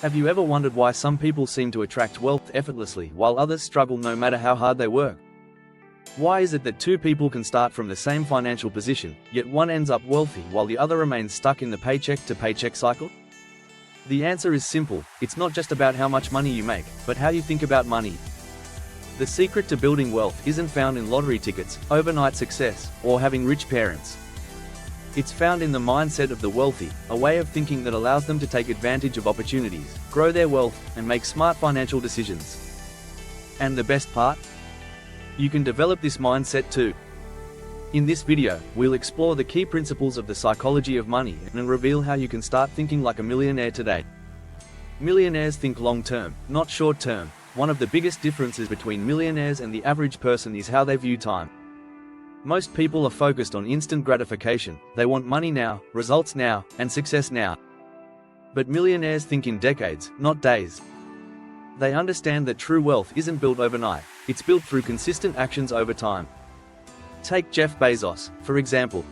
Have you ever wondered why some people seem to attract wealth effortlessly while others struggle no matter how hard they work? Why is it that two people can start from the same financial position, yet one ends up wealthy while the other remains stuck in the paycheck-to-paycheck cycle? The answer is simple: it's not just about how much money you make, but how you think about money. The secret to building wealth isn't found in lottery tickets, overnight success, or having rich parents. It's found in the mindset of the wealthy, a way of thinking that allows them to take advantage of opportunities, grow their wealth, and make smart financial decisions. And the best part? You can develop this mindset too. In this video, we'll explore the key principles of the psychology of money and reveal how you can start thinking like a millionaire today. Millionaires think long-term, not short-term. One of the biggest differences between millionaires and the average person is how they view time. Most people are focused on instant gratification. They want money now, results now, and success now. But millionaires think in decades, not days. They understand that true wealth isn't built overnight, it's built through consistent actions over time. Take Jeff Bezos, for example.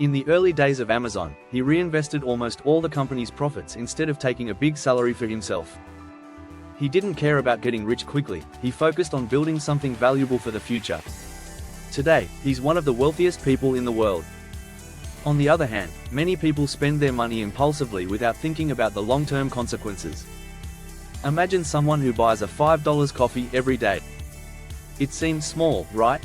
In the early days of Amazon, he reinvested almost all the company's profits instead of taking a big salary for himself. He didn't care about getting rich quickly, he focused on building something valuable for the future. Today, he's one of the wealthiest people in the world. On the other hand, many people spend their money impulsively without thinking about the long-term consequences. Imagine someone who buys a $5 coffee every day. It seems small, right?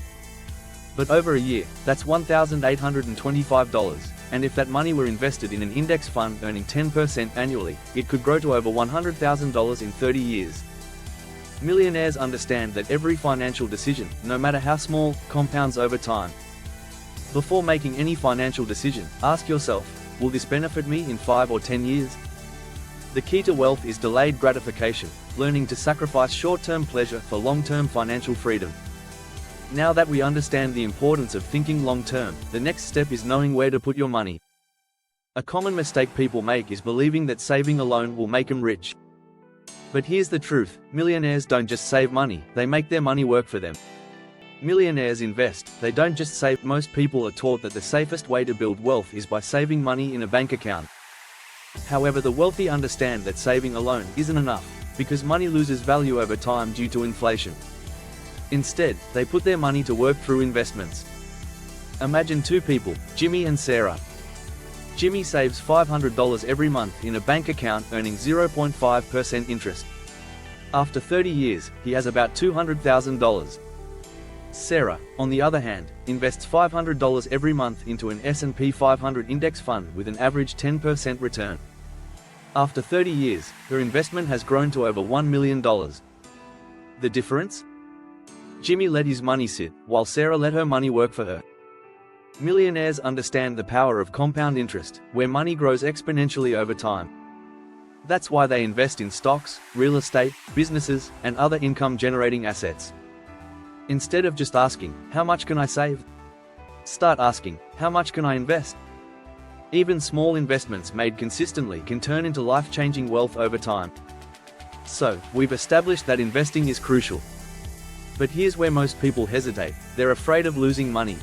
But over a year, that's $1,825, and if that money were invested in an index fund earning 10% annually, it could grow to over $100,000 in 30 years. Millionaires understand that every financial decision, no matter how small, compounds over time. Before making any financial decision, ask yourself, will this benefit me in 5 or 10 years? The key to wealth is delayed gratification, learning to sacrifice short-term pleasure for long-term financial freedom. Now that we understand the importance of thinking long-term, the next step is knowing where to put your money. A common mistake people make is believing that saving alone will make them rich. But here's the truth: millionaires don't just save money, they make their money work for them. Millionaires invest, they don't just save. Most people are taught that the safest way to build wealth is by saving money in a bank account. However, the wealthy understand that saving alone isn't enough, because money loses value over time due to inflation. Instead, they put their money to work through investments. Imagine two people, Jimmy and Sarah. Jimmy saves $500 every month in a bank account earning 0.5% interest. After 30 years, he has about $200,000. Sarah, on the other hand, invests $500 every month into an S&P 500 index fund with an average 10% return. After 30 years, her investment has grown to over $1 million. The difference? Jimmy let his money sit, while Sarah let her money work for her. Millionaires understand the power of compound interest, where money grows exponentially over time. That's why they invest in stocks, real estate, businesses, and other income-generating assets. Instead of just asking, "How much can I save?" start asking, "How much can I invest?" Even small investments made consistently can turn into life-changing wealth over time. So, we've established that investing is crucial. But here's where most people hesitate: they're afraid of losing money.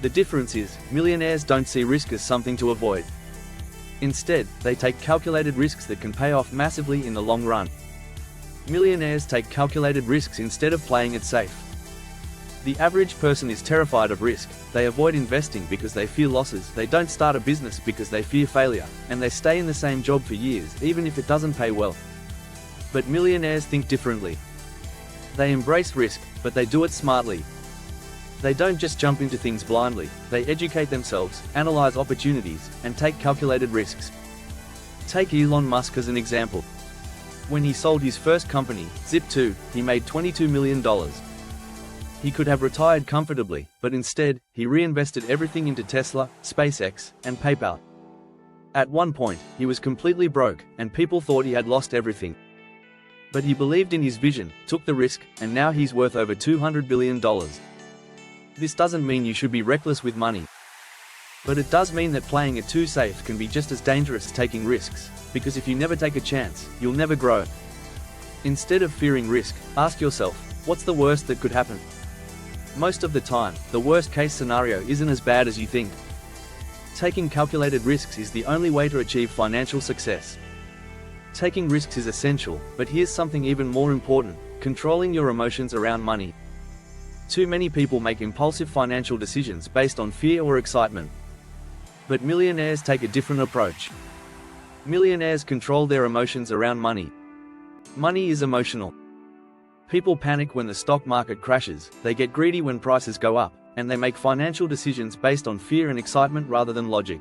The difference is, millionaires don't see risk as something to avoid. Instead, they take calculated risks that can pay off massively in the long run. Millionaires take calculated risks instead of playing it safe. The average person is terrified of risk. They avoid investing because they fear losses, they don't start a business because they fear failure, and they stay in the same job for years even if it doesn't pay well. But millionaires think differently. They embrace risk, but they do it smartly. They don't just jump into things blindly, they educate themselves, analyze opportunities, and take calculated risks. Take Elon Musk as an example. When he sold his first company, Zip2, he made $22 million. He could have retired comfortably, but instead, he reinvested everything into Tesla, SpaceX, and PayPal. At one point, he was completely broke, and people thought he had lost everything. But he believed in his vision, took the risk, and now he's worth over $200 billion. This doesn't mean you should be reckless with money. But it does mean that playing it too safe can be just as dangerous as taking risks, because if you never take a chance, you'll never grow. Instead of fearing risk, ask yourself, what's the worst that could happen? Most of the time, the worst case scenario isn't as bad as you think. Taking calculated risks is the only way to achieve financial success. Taking risks is essential, but here's something even more important: controlling your emotions around money. Too many people make impulsive financial decisions based on fear or excitement. But millionaires take a different approach. Millionaires control their emotions around money. Money is emotional. People panic when the stock market crashes, they get greedy when prices go up, and they make financial decisions based on fear and excitement rather than logic.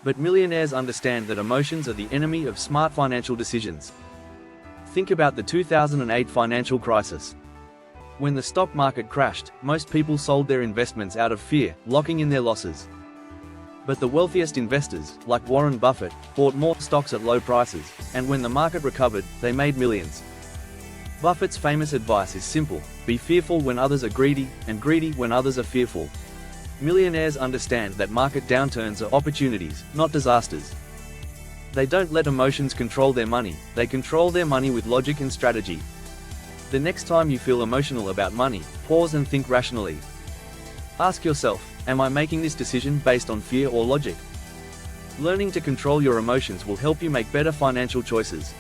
But millionaires understand that emotions are the enemy of smart financial decisions. Think about the 2008 financial crisis. When the stock market crashed, most people sold their investments out of fear, locking in their losses. But the wealthiest investors, like Warren Buffett, bought more stocks at low prices, and when the market recovered, they made millions. Buffett's famous advice is simple: be fearful when others are greedy, and greedy when others are fearful. Millionaires understand that market downturns are opportunities, not disasters. They don't let emotions control their money, they control their money with logic and strategy. The next time you feel emotional about money, pause and think rationally. Ask yourself, am I making this decision based on fear or logic? Learning to control your emotions will help you make better financial choices.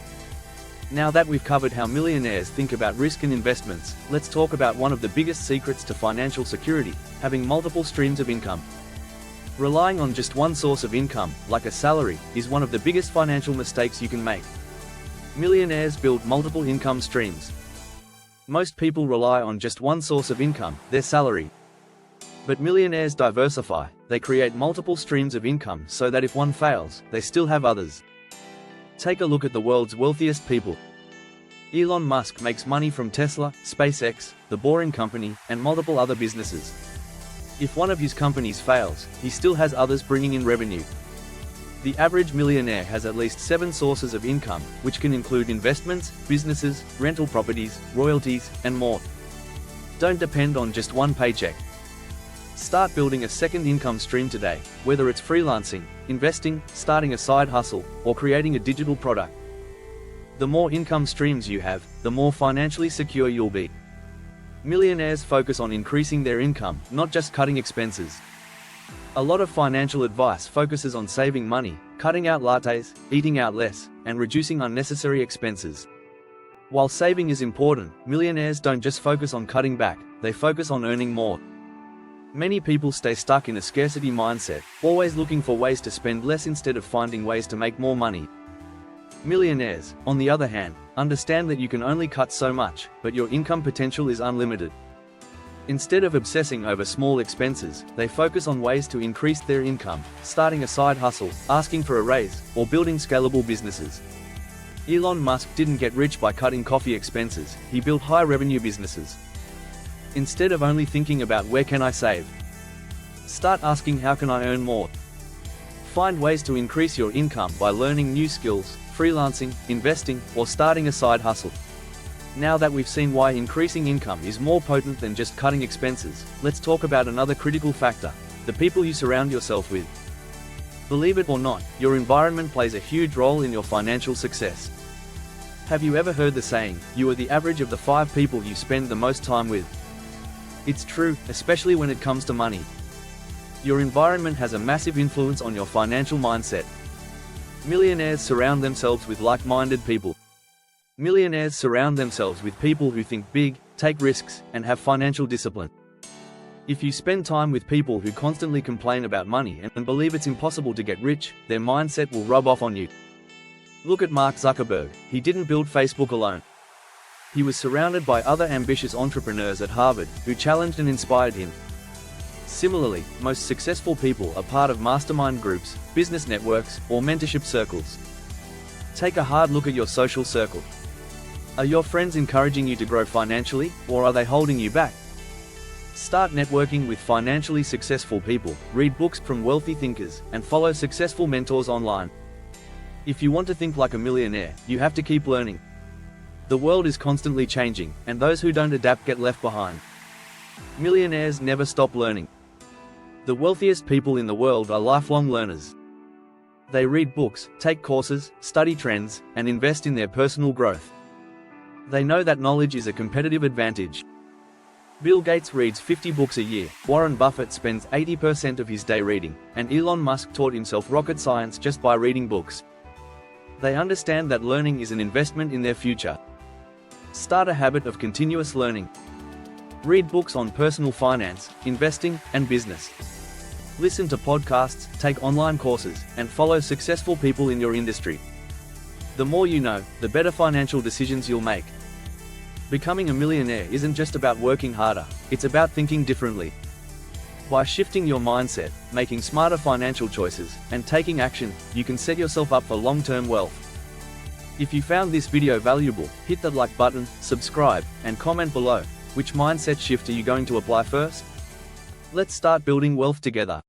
Now that we've covered how millionaires think about risk and investments, let's talk about one of the biggest secrets to financial security: having multiple streams of income. Relying on just one source of income, like a salary, is one of the biggest financial mistakes you can make. Millionaires build multiple income streams. Most people rely on just one source of income, their salary. But millionaires diversify. They create multiple streams of income so that if one fails, they still have others. Take a look at the world's wealthiest people. Elon Musk makes money from Tesla, SpaceX, The Boring Company, and multiple other businesses. If one of his companies fails, he still has others bringing in revenue. The average millionaire has at least 7 sources of income, which can include investments, businesses, rental properties, royalties, and more. Don't depend on just one paycheck. Start building a second income stream today, whether it's freelancing, investing, starting a side hustle, or creating a digital product. The more income streams you have, the more financially secure you'll be. Millionaires focus on increasing their income, not just cutting expenses. A lot of financial advice focuses on saving money, cutting out lattes, eating out less, and reducing unnecessary expenses. While saving is important, millionaires don't just focus on cutting back, they focus on earning more. Many people stay stuck in a scarcity mindset, always looking for ways to spend less instead of finding ways to make more money. Millionaires, on the other hand, understand that you can only cut so much, but your income potential is unlimited. Instead of obsessing over small expenses, they focus on ways to increase their income, starting a side hustle, asking for a raise, or building scalable businesses. Elon Musk didn't get rich by cutting coffee expenses, he built high-revenue businesses. Instead of only thinking about where can I save, start asking how can I earn more. Find ways to increase your income by learning new skills, freelancing, investing, or starting a side hustle. Now that we've seen why increasing income is more potent than just cutting expenses, let's talk about another critical factor: the people you surround yourself with. Believe it or not, your environment plays a huge role in your financial success. Have you ever heard the saying, you are the average of the 5 people you spend the most time with? It's true, especially when it comes to money. Your environment has a massive influence on your financial mindset. Millionaires surround themselves with like-minded people. Millionaires surround themselves with people who think big, take risks, and have financial discipline. If you spend time with people who constantly complain about money and believe it's impossible to get rich, their mindset will rub off on you. Look at Mark Zuckerberg. He didn't build Facebook alone. He was surrounded by other ambitious entrepreneurs at Harvard, who challenged and inspired him. Similarly, most successful people are part of mastermind groups, business networks, or mentorship circles. Take a hard look at your social circle. Are your friends encouraging you to grow financially, or are they holding you back? Start networking with financially successful people, read books from wealthy thinkers, and follow successful mentors online. If you want to think like a millionaire, you have to keep learning. The world is constantly changing, and those who don't adapt get left behind. Millionaires never stop learning. The wealthiest people in the world are lifelong learners. They read books, take courses, study trends, and invest in their personal growth. They know that knowledge is a competitive advantage. Bill Gates reads 50 books a year, Warren Buffett spends 80% of his day reading, and Elon Musk taught himself rocket science just by reading books. They understand that learning is an investment in their future. Start a habit of continuous learning. Read books on personal finance, investing, and business. Listen to podcasts, take online courses, and follow successful people in your industry. The more you know, the better financial decisions you'll make. Becoming a millionaire isn't just about working harder, it's about thinking differently. By shifting your mindset, making smarter financial choices, and taking action, you can set yourself up for long-term wealth. If you found this video valuable, hit the like button, subscribe, and comment below. Which mindset shift are you going to apply first? Let's start building wealth together.